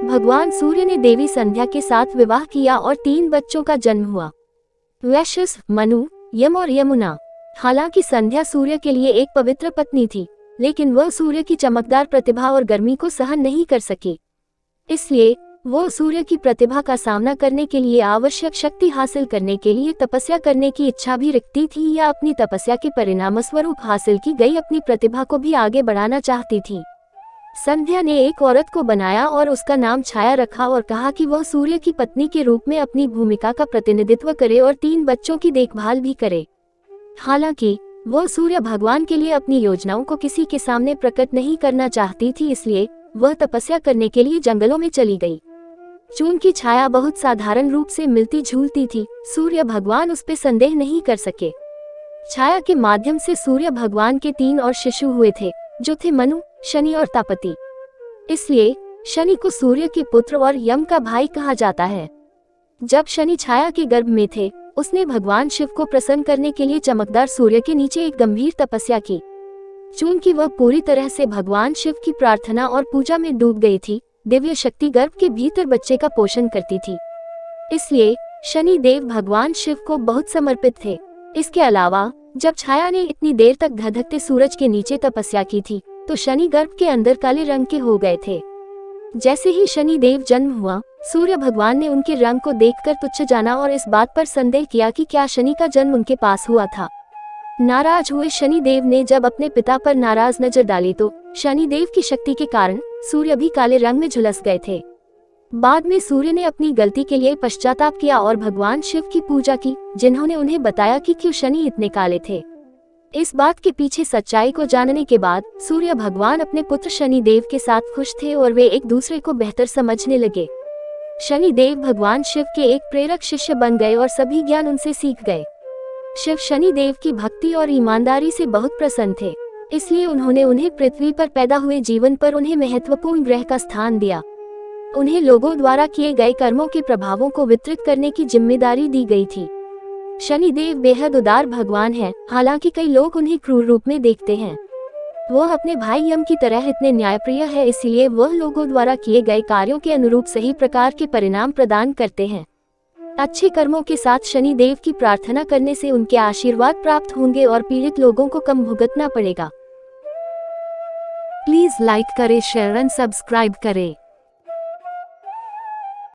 भगवान सूर्य ने देवी संध्या के साथ विवाह किया और 3 बच्चों का जन्म हुआ, वैश्यस, मनु, यम और यमुना। हालांकि संध्या सूर्य के लिए एक पवित्र पत्नी थी, लेकिन वह सूर्य की चमकदार प्रतिभा और गर्मी को सहन नहीं कर सकी। इसलिए वो सूर्य की प्रतिभा का सामना करने के लिए आवश्यक शक्ति हासिल करने के लिए तपस्या करने की इच्छा भी रखती थी, या अपनी तपस्या के परिणामस्वरूप हासिल की गई अपनी प्रतिभा को भी आगे बढ़ाना चाहती थी। संध्या ने एक औरत को बनाया और उसका नाम छाया रखा और कहा कि वह सूर्य की पत्नी के रूप में अपनी भूमिका का प्रतिनिधित्व करे और 3 बच्चों की देखभाल भी करे। हालांकि वह सूर्य भगवान के लिए अपनी योजनाओं को किसी के सामने प्रकट नहीं करना चाहती थी, इसलिए वह तपस्या करने के लिए जंगलों में चली गई। चून की छाया बहुत साधारण रूप से मिलती जुलती थी, सूर्य भगवान उस पर संदेह नहीं कर सके। छाया के माध्यम से सूर्य भगवान के 3 और शिशु हुए थे, जो थे मनु, शनि और तापति। इसलिए शनि को सूर्य के पुत्र और यम का भाई कहा जाता है। जब शनि छाया के गर्भ में थे, उसने भगवान शिव को प्रसन्न करने के लिए चमकदार सूर्य के नीचे एक गंभीर तपस्या की। चूंकि वह पूरी तरह से भगवान शिव की प्रार्थना और पूजा में डूब गई थी, दिव्य शक्ति गर्भ के भीतर बच्चे का पोषण करती थी, इसलिए शनि देव भगवान शिव को बहुत समर्पित थे। इसके अलावा जब छाया ने इतनी देर तक धधकते सूरज के नीचे तपस्या की थी, तो शनि गर्भ के अंदर काले रंग के हो गए थे। जैसे ही शनि देव जन्म हुआ, सूर्य भगवान ने उनके रंग को देखकर तुच्छ जाना और इस बात पर संदेह किया कि क्या शनि का जन्म उनके पास हुआ था। नाराज हुए शनि देव ने जब अपने पिता पर नाराज नजर डाली, तो शनि देव की शक्ति के कारण सूर्य भी काले रंग में झुलस गए थे। बाद में सूर्य ने अपनी गलती के लिए पश्चाताप किया और भगवान शिव की पूजा की, जिन्होंने उन्हें बताया कि क्यों शनि इतने काले थे। इस बात के पीछे सच्चाई को जानने के बाद सूर्य भगवान अपने पुत्र शनि देव के साथ खुश थे और वे एक दूसरे को बेहतर समझने लगे। शनि देव भगवान शिव के एक प्रेरक शिष्य बन गए और सभी ज्ञान उनसे सीख गए। शिव शनि देव की भक्ति और ईमानदारी से बहुत प्रसन्न थे, इसलिए उन्होंने उन्हें पृथ्वी पर पैदा हुए जीवन पर उन्हें महत्वपूर्ण ग्रह का स्थान दिया। उन्हें लोगों द्वारा किए गए कर्मों के प्रभावों को वितरित करने की जिम्मेदारी दी गई थी। शनि देव बेहद उदार भगवान हैं, हालांकि कई लोग उन्हें क्रूर रूप में देखते हैं। वह अपने भाई यम की तरह इतने न्यायप्रिय है, इसलिए वह लोगों द्वारा किए गए कार्यों के अनुरूप सही प्रकार के परिणाम प्रदान करते हैं। अच्छे कर्मों के साथ शनि देव की प्रार्थना करने से उनके आशीर्वाद प्राप्त होंगे और पीड़ित लोगों को कम भुगतना पड़ेगा। प्लीज लाइक करें, शेयर एंड सब्सक्राइब करें।